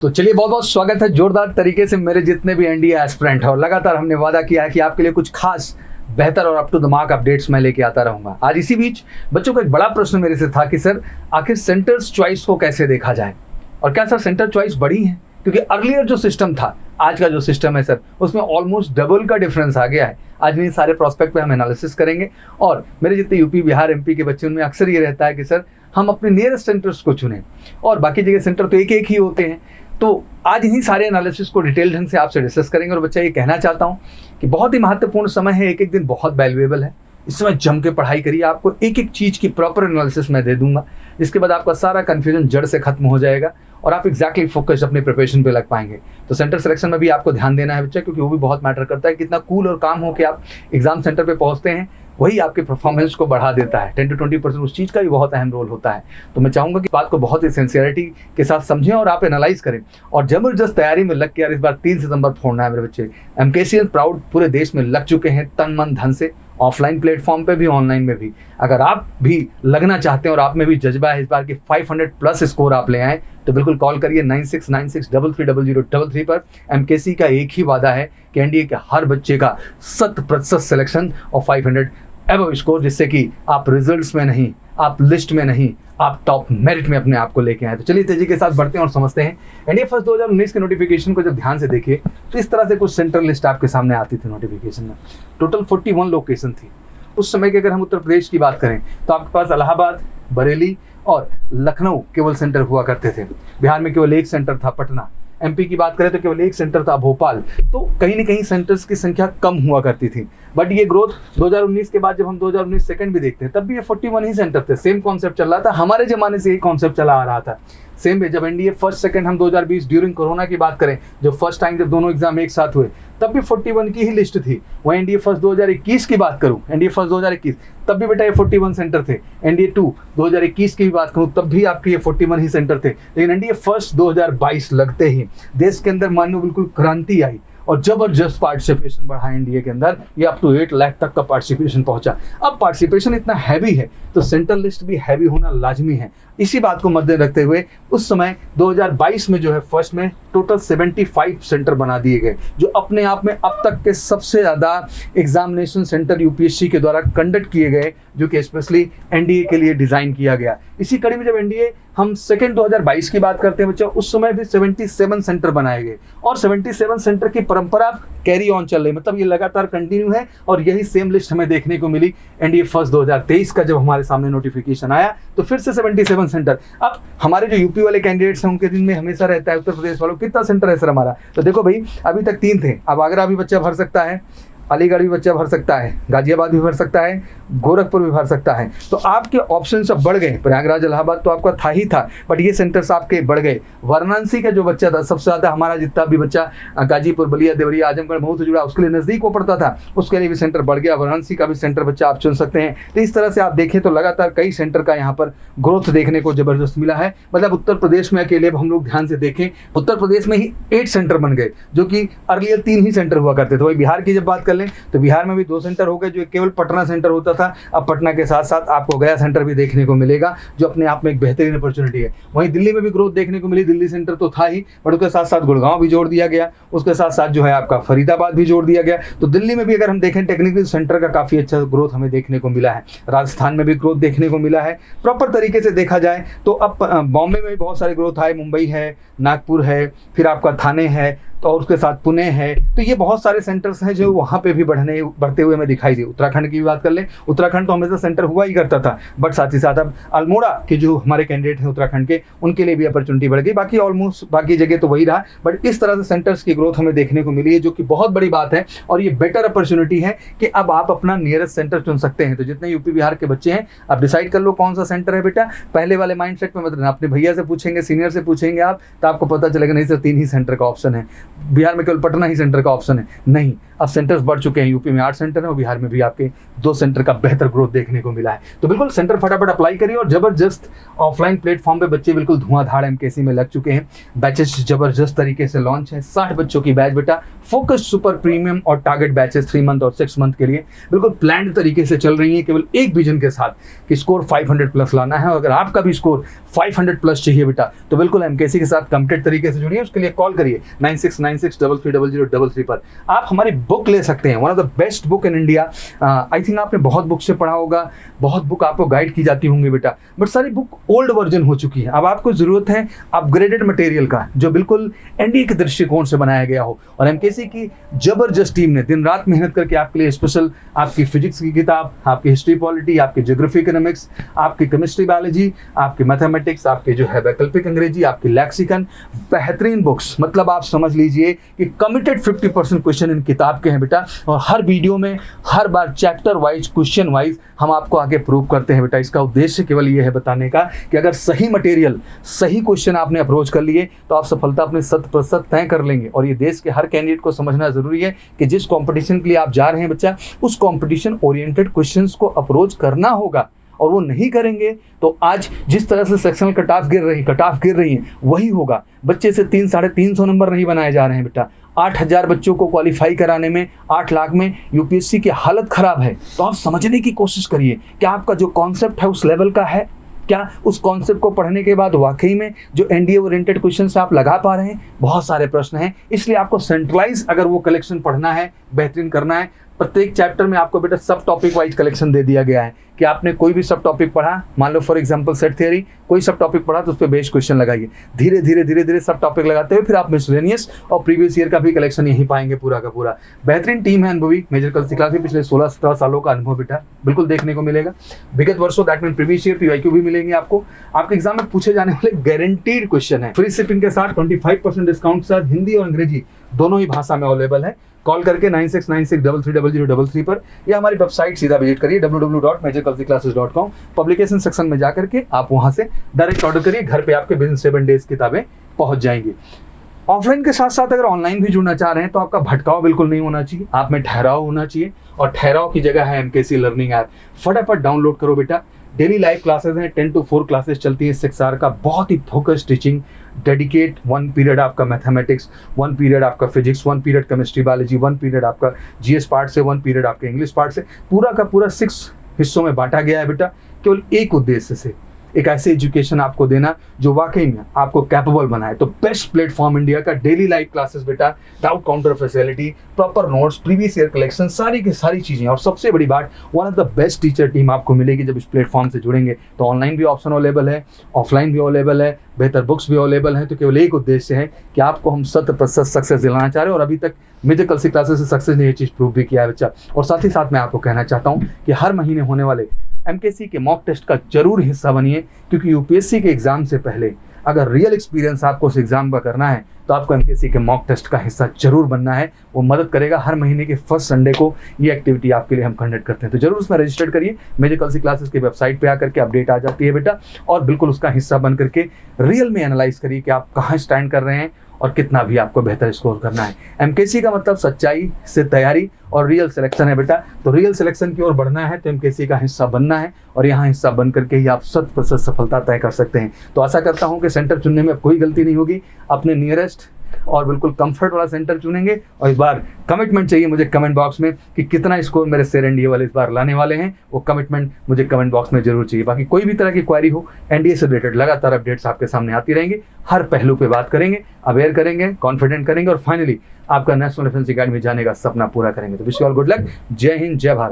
तो चलिए बहुत बहुत स्वागत है जोरदार तरीके से मेरे जितने भी एनडीए एस्पिरेंट है और लगातार हमने वादा किया है कि आपके लिए कुछ खास बेहतर और up to the mark updates मैं लेके आता रहूंगा। आज इसी बीच बच्चों का एक बड़ा प्रश्न मेरे से था कि सर आखिर सेंटर्स चॉइस को कैसे देखा जाए और क्या सर सेंटर चॉइस बढ़ी है, क्योंकि अर्लियर जो सिस्टम था आज का जो सिस्टम है सर उसमें ऑलमोस्ट डबल का डिफरेंस आ गया है। आज इन सारे प्रोस्पेक्ट पे हम एनालिसिस करेंगे और मेरे जितने यूपी बिहार एमपी के बच्चे उनमें अक्सर ये रहता है कि सर हम अपने नियरेस्ट सेंटर्स को चुनें और बाकी जगह सेंटर तो एक एक ही होते हैं। तो आज इन्हीं सारे एनालिसिस को डिटेल ढंग से आपसे डिस्कस करेंगे और बच्चा ये कहना चाहता हूँ कि बहुत ही महत्वपूर्ण समय है, एक एक दिन बहुत वैल्यूएबल है। इस समय जम के पढ़ाई करिए, आपको एक एक चीज़ की प्रॉपर एनालिसिस मैं दे दूंगा, जिसके बाद आपका सारा कन्फ्यूजन जड़ से खत्म हो जाएगा और आप एग्जैक्टली फोकस्ड अपनी प्रिपरेशन पे लग पाएंगे। तो सेंटर सिलेक्शन में भी आपको ध्यान देना है बच्चा, क्योंकि वो भी बहुत मैटर करता है। कितना कूल और काम हो के आप एग्जाम सेंटर पे पहुंचते हैं वही आपके परफॉर्मेंस को बढ़ा देता है। 10 to 20% उस चीज़ का भी बहुत अहम रोल होता है। तो मैं चाहूँगा कि बात को बहुत ही सिंसियरिटी के साथ समझें और आप एनालाइज करें और जबरदस्त तैयारी में लग के यार इस बार 3 सितंबर फोड़ना है मेरे बच्चे। एमकेसीएन प्राउड पूरे देश में लग चुके हैं तन मन धन से, ऑफलाइन प्लेटफॉर्म पे भी ऑनलाइन में भी। अगर आप भी लगना चाहते हैं और आप में भी जज्बा है इस बार की 500+ स्कोर आप ले आए तो बिल्कुल कॉल करिए 9696330033 पर। एमकेसी का एक ही वादा है कि एनडीए के हर बच्चे का 100% सिलेक्शन और 500 एबव स्कोर, जिससे कि आप रिजल्ट्स में नहीं, आप लिस्ट में नहीं, आप टॉप मेरिट में अपने आप को लेके आए। तो चलिए तेजी के साथ बढ़ते हैं और समझते हैं एनडीए फर्स्ट 2019 के नोटिफिकेशन को। जब ध्यान से देखिए तो इस तरह से कुछ सेंट्रल लिस्ट आपके सामने आती थी नोटिफिकेशन में। टोटल 41 लोकेशन थी उस समय की। अगर हम उत्तर प्रदेश की बात करें तो आपके पास इलाहाबाद, बरेली और लखनऊ केवल सेंटर हुआ करते थे। बिहार में केवल एक सेंटर था पटना। एमपी की बात करें तो केवल एक सेंटर था भोपाल। तो कहीं ना कहीं सेंटर्स की संख्या कम हुआ करती थी। बट ये ग्रोथ 2019 के बाद जब हम 2019 सेकंड भी देखते हैं तब भी ये 41 ही सेंटर थे। सेम कॉन्सेप्ट चल रहा था, हमारे जमाने से यही कॉन्सेप्ट चला आ रहा था। सेम है जब एनडीए फर्स्ट सेकंड हम 2020 ड्यूरिंग कोरोना की बात करें, जो फर्स्ट टाइम जब दोनों एग्जाम एक साथ हुए तब भी 41 की ही लिस्ट थी। वहीं एनडीए फर्स्ट 2021 की बात करूं, एनडीए फर्स्ट 2021 तब भी बेटा ये 41 सेंटर थे। एनडीए 2 2021 की भी बात करूं तब भी आपके ये 41 ही सेंटर थे। लेकिन एनडीए फर्स्ट 2022 लगते ही देश के अंदर मानो बिल्कुल क्रांति आई और जबरदस्त पार्टिसिपेशन बढ़ा एनडीए के अंदर। ये अप टू 8 लाख तक का पार्टिसिपेशन पहुंचा। अब पार्टिसिपेशन इतना हैवी है तो सेंट्रल लिस्ट भी हैवी होना लाजमी है। इसी बात को मद्देनजर रखते हुए उस समय 2022 में जो है फर्स्ट में टोटल 75 सेंटर बना दिए गए, जो अपने आप में अब तक के सबसे ज़्यादा एग्जामिनेशन सेंटर यूपीएससी के द्वारा कंडक्ट किए गए, जो कि स्पेशली एनडीए के लिए डिज़ाइन किया गया। इसी कड़ी में जब एनडीए हम सेकेंड 2022 की बात करते हैं बच्चों, उस समय भी 77 सेंटर बनाए गए और 77 सेंटर की परंपरा कैरी ऑन चल रही, मतलब ये लगातार कंटिन्यू है। और यही सेम लिस्ट हमें देखने को मिली एनडीए फर्स्ट 2023 का। जब हमारे सामने नोटिफिकेशन आया तो फिर से 77 सेंटर। अब हमारे जो यूपी वाले कैंडिडेट्स हैं उनके दिन में हमेशा रहता है उत्तर प्रदेश वालों कितना सेंटर है सर हमारा। तो देखो भाई अभी तक 3 थे, अब आगरा भी बच्चा भर सकता है, अलीगढ़ भी बच्चा भर सकता है, गाजियाबाद भी भर सकता है, गोरखपुर भी भर सकता है। तो आपके ऑप्शन सब बढ़ गए। प्रयागराज इलाहाबाद तो आपका था ही था, बट ये सेंटर्स आपके बढ़ गए। वाराणसी का जो बच्चा था सबसे ज़्यादा, हमारा जितना भी बच्चा गाजीपुर, बलिया, देवरिया, आजमगढ़, मऊ से जुड़ा उसके लिए नज़दीक वो पड़ता था, उसके लिए भी सेंटर बढ़ गया। वाराणसी का भी सेंटर बच्चा आप चुन सकते हैं। तो इस तरह से आप देखें तो लगातार कई सेंटर का यहाँ पर ग्रोथ देखने को जबरदस्त मिला है। मतलब उत्तर प्रदेश में अकेले हम लोग ध्यान से देखें, उत्तर प्रदेश में ही 8 सेंटर बन गए, जो कि अर्लियर 3 ही सेंटर हुआ करते थे। वही बिहार की जब बात कर लें तो बिहार में भी 2 सेंटर हो गए, जो केवल पटना सेंटर होता था। अब पटना के साथ साथ आपको गया सेंटर भी देखने को मिलेगा, जो अपने आप में एक बेहतरीन अपॉर्चुनिटी है। वहीं दिल्ली में भी ग्रोथ देखने को मिली, दिल्ली सेंटर तो था ही, बट उसके साथ साथ गुड़गांव भी जोड़ दिया गया, उसके साथ साथ जो है आपका फरीदाबाद भी जोड़ दिया गया। तो दिल्ली में भी अगर हम देखें टेक्निकल सेंटर का काफ़ी अच्छा ग्रोथ हमें देखने को मिला है। राजस्थान में भी ग्रोथ देखने को मिला है। प्रॉपर तरीके से देखा जाए तो अब बॉम्बे में भी बहुत सारे ग्रोथ आए, मुंबई है, नागपुर है, फिर आपका थाने है, तो और उसके साथ पुणे है। तो ये बहुत सारे सेंटर्स हैं जो वहाँ पे भी बढ़ते हुए हमें दिखाई दिए। उत्तराखंड की भी बात कर लें, उत्तराखंड तो हमेशा सेंटर हुआ ही करता था, बट साथ ही साथ अब अल्मोड़ा के जो हमारे कैंडिडेट हैं उत्तराखंड के, उनके लिए भी अपॉर्चुनिटी बढ़ गई। बाकी ऑलमोस्ट बाकी जगह तो वही रहा, बट इस तरह से सेंटर्स की ग्रोथ हमें देखने को मिली है, जो कि बहुत बड़ी बात है। और ये बेटर अपॉर्चुनिटी है कि अब आप अपना नियरेस्ट सेंटर चुन सकते हैं। तो जितने यूपी बिहार के बच्चे हैं आप डिसाइड कर लो कौन सा सेंटर है बेटा। पहले वाले माइंड सेट में मतलब अपने भैया से पूछेंगे, सीनियर से पूछेंगे आप, तो आपको पता चलेगा नहीं सर 3 ही सेंटर का ऑप्शन है। बिहार में केवल पटना ही सेंटर का ऑप्शन है, नहीं, अब सेंटर्स बढ़ चुके हैं। यूपी में 8 सेंटर है और बिहार में भी आपके 2 सेंटर का बेहतर ग्रोथ देखने को मिला है। तो बिल्कुल सेंटर फटाफट अप्लाई करिए और जबरदस्त ऑफलाइन प्लेटफॉर्म पे बच्चे बिल्कुल धुआंधार एमकेसी में लग चुके हैं। बैचेस जबरदस्त तरीके से लॉन्च है। 60 बच्चों की बैच बेटा फोकस्ड सुपर प्रीमियम और टारगेट बैचेस 3 मंथ और 6 मंथ के लिए बिल्कुल प्लान्ड तरीके से चल रही है, केवल एक विजन के साथ कि स्कोर 500 प्लस लाना है। और अगर आपका भी स्कोर 500 प्लस चाहिए बेटा तो बिल्कुल एमकेसी के साथ कमिटेड तरीके से जुड़िए। उसके लिए कॉल करिए 9696330033 पर। आप हमारी बुक ले सकते हैं, one of the best book in India. I think आपने बहुत बुक से पढ़ा होगा, बहुत बुक आपको गाइड की जाती होंगी बेटा, बट सारी बुक ओल्ड वर्जन हो चुकी है। अब आपको जरूरत है अपग्रेडेड मटेरियल का, जो बिल्कुल एनडीए के दृष्टिकोण से बनाया गया हो। और एमकेसी की जबरदस्त टीम ने दिन रात मेहनत करके आपके लिए स्पेशल आपकी फिजिक्स की किताब, आपकी हिस्ट्री पॉलिटी, आपकी ज्योग्राफी इकोनॉमिक्स, आपकी केमिस्ट्री बायोलॉजी, आपकी मैथमेटिक्स, आपके जो है वैकल्पिक अंग्रेजी, आपकी लैक्सिकन, बेहतरीन बुक्स। मतलब आप समझ लीजिए कि कमिटेड 50% क्वेश्चन इन किताब के हैं बेटा। और हर वीडियो में हर बार चैप्टर वाइज, क्वेश्चन वाइज हम आपको आगे प्रूव करते हैं बेटा। इसका उद्देश्य केवल ये है बताने का कि अगर सही मटेरियल, सही क्वेश्चन आपने अप्रोच कर लिए तो आप सफलता अपने 100% तय कर लेंगे। और ये देश के हर कैंडिडेट को समझना जरूरी है कि जिस कंपटीशन के लिए आप जा रहे हैं बच्चा, उस कंपटीशन ओरिएंटेड क्वेश्चंस को अप्रोच करना होगा। और वो नहीं करेंगे तो आज जिस तरह से सेक्शनल कट ऑफ गिर रही है वही होगा। बच्चे से 300-350 नंबर नहीं बनाए जा रहे हैं बेटा। 8000 बच्चों को क्वालिफाई कराने में 8 लाख में यूपीएससी की हालत खराब है। तो आप समझने की कोशिश करिए कि आपका जो कॉन्सेप्ट है उस लेवल का है क्या। उस कॉन्सेप्ट को पढ़ने के बाद वाकई में जो एनडीए ओरिएंटेड क्वेश्चन आप लगा पा रहे हैं। बहुत सारे प्रश्न हैं, इसलिए आपको सेंट्रलाइज अगर वो कलेक्शन पढ़ना है, बेहतरीन करना है, प्रत्येक चैप्टर में आपको बेटा सब टॉपिक वाइज कलेक्शन दे दिया गया है कि आपने कोई भी सब टॉपिक पढ़ा, मान लो फॉर एग्जांपल सेट थ्योरी, कोई सब टॉपिक पढ़ा तो उस पर बेस्ड क्वेश्चन लगाइए। धीरे धीरे सब टॉपिक लगाते हुए फिर आप मिसलेनियस और प्रीवियस ईयर का भी कलेक्शन यहीं पाएंगे पूरा का पूरा। बेहतरीन टीम है अनुभवी मेजर कल्सी क्लास में, पिछले 16-17 सालों का अनुभव बेटा बिल्कुल देखने को मिलेगा। विगत वर्षों that mean previous year PYQ भी मिलेंगे आपको। आपके एग्जाम में पूछे जाने वाले गारंटीड क्वेश्चन है। फ्री शिपिंग के साथ 25% डिस्काउंट के साथ हिंदी और अंग्रेजी दोनों ही भाषा में अवेलेबल है। कॉल करके 9696330033 पर या हमारी वेबसाइट सीधा विजिट करिए www.majorkulsiclasses.com। पब्लिकेशन सेक्शन में जाकर के आप वहां से डायरेक्ट ऑर्डर करिए, घर पे आपके विदिन 7 डेज किताबें पहुंच जाएंगी। ऑफलाइन के साथ साथ अगर ऑनलाइन भी जुड़ना चाह रहे हैं तो आपका भटकाव बिल्कुल नहीं होना चाहिए, आप में ठहराव होना चाहिए। और ठहराव की जगह है एमकेसी लर्निंग ऐप। फटाफट डाउनलोड करो बेटा। डेली लाइव क्लासेस हैं, 10 to 4 क्लासेस चलती है 6 आवर का, बहुत ही फोकस टीचिंग। डेडिकेट 1 पीरियड आपका मैथमेटिक्स, 1 पीरियड आपका physics, 1 period chemistry biology, 1 period आपका जीएस पार्ट से, 1 पीरियड आपके इंग्लिश पार्ट से, पूरा का पूरा 6 हिस्सों में बांटा गया है बेटा, केवल एक उद्देश्य से, एक ऐसी एजुकेशन आपको देना जो वाकई में आपको कैपेबल बनाए। तो बेस्ट प्लेटफॉर्म इंडिया का डेली लाइव क्लासेस बेटा, doubt counter facility, proper notes, previous year collection, सारी की सारी चीजें। और सबसे बड़ी बात, one of the best teacher team आपको मिलेगी जब इस प्लेटफॉर्म से जुड़ेंगे। तो ऑनलाइन भी ऑप्शन अवेलेबल है, ऑफलाइन भी अवेलेबल है, बेहतर बुक्स भी अवेलेबल है। तो केवल एक उद्देश्य है कि आपको हम 100% सक्सेस दिलाना चाह रहे हैं। और अभी तक मेजर कल्सी क्लासेस से सक्सेस ने ये चीज़ प्रूव भी किया है बच्चा। और साथ ही साथ मैं आपको कहना चाहता हूँ कि हर महीने होने वाले एमकेसी के मॉक टेस्ट का जरूर हिस्सा बनिए, क्योंकि यूपीएससी के एग्जाम से पहले अगर रियल एक्सपीरियंस आपको उस एग्जाम का करना है तो आपको एमकेसी के मॉक टेस्ट का हिस्सा जरूर बनना है। वो मदद करेगा। हर महीने के फर्स्ट संडे को ये एक्टिविटी आपके लिए हम कंडक्ट करते हैं। तो जरूर उसमें रजिस्टर करिए। मेजर कल्सी क्लासेस की वेबसाइट पे आकर के अपडेट आ जाती है बेटा, और बिल्कुल उसका हिस्सा बन करके रियल में एनालाइज करिए कि आप कहाँ स्टैंड कर रहे हैं और कितना भी आपको बेहतर स्कोर करना है। एमकेसी का मतलब सच्चाई से तैयारी और रियल सिलेक्शन है बेटा। तो रियल सिलेक्शन की ओर बढ़ना है तो एमकेसी का हिस्सा बनना है, और यहाँ हिस्सा बन करके ही आप 100% सफलता तय कर सकते हैं। तो आशा करता हूँ कि सेंटर चुनने में कोई गलती नहीं होगी। अपने नियरेस्ट और बिल्कुल कंफर्ट वाला सेंटर चुनेंगे। और इस बार कमिटमेंट चाहिए मुझे कमेंट बॉक्स में कि कितना स्कोर मेरे शेर एनडीए वाले इस बार लाने वाले हैं। वो कमिटमेंट मुझे कमेंट बॉक्स में जरूर चाहिए। बाकी कोई भी तरह की क्वेरी हो, एनडीए से रिलेटेड लगातार अपडेट्स आपके सामने आती रहेंगी। हर पहलू पे बात करेंगे, अवेयर करेंगे, कॉन्फिडेंट करेंगे, और फाइनली आपका नेशनल डिफेंस अकेडमी जाने का सपना पूरा करेंगे। तो wish you all good luck. जय हिंद, जय भारत।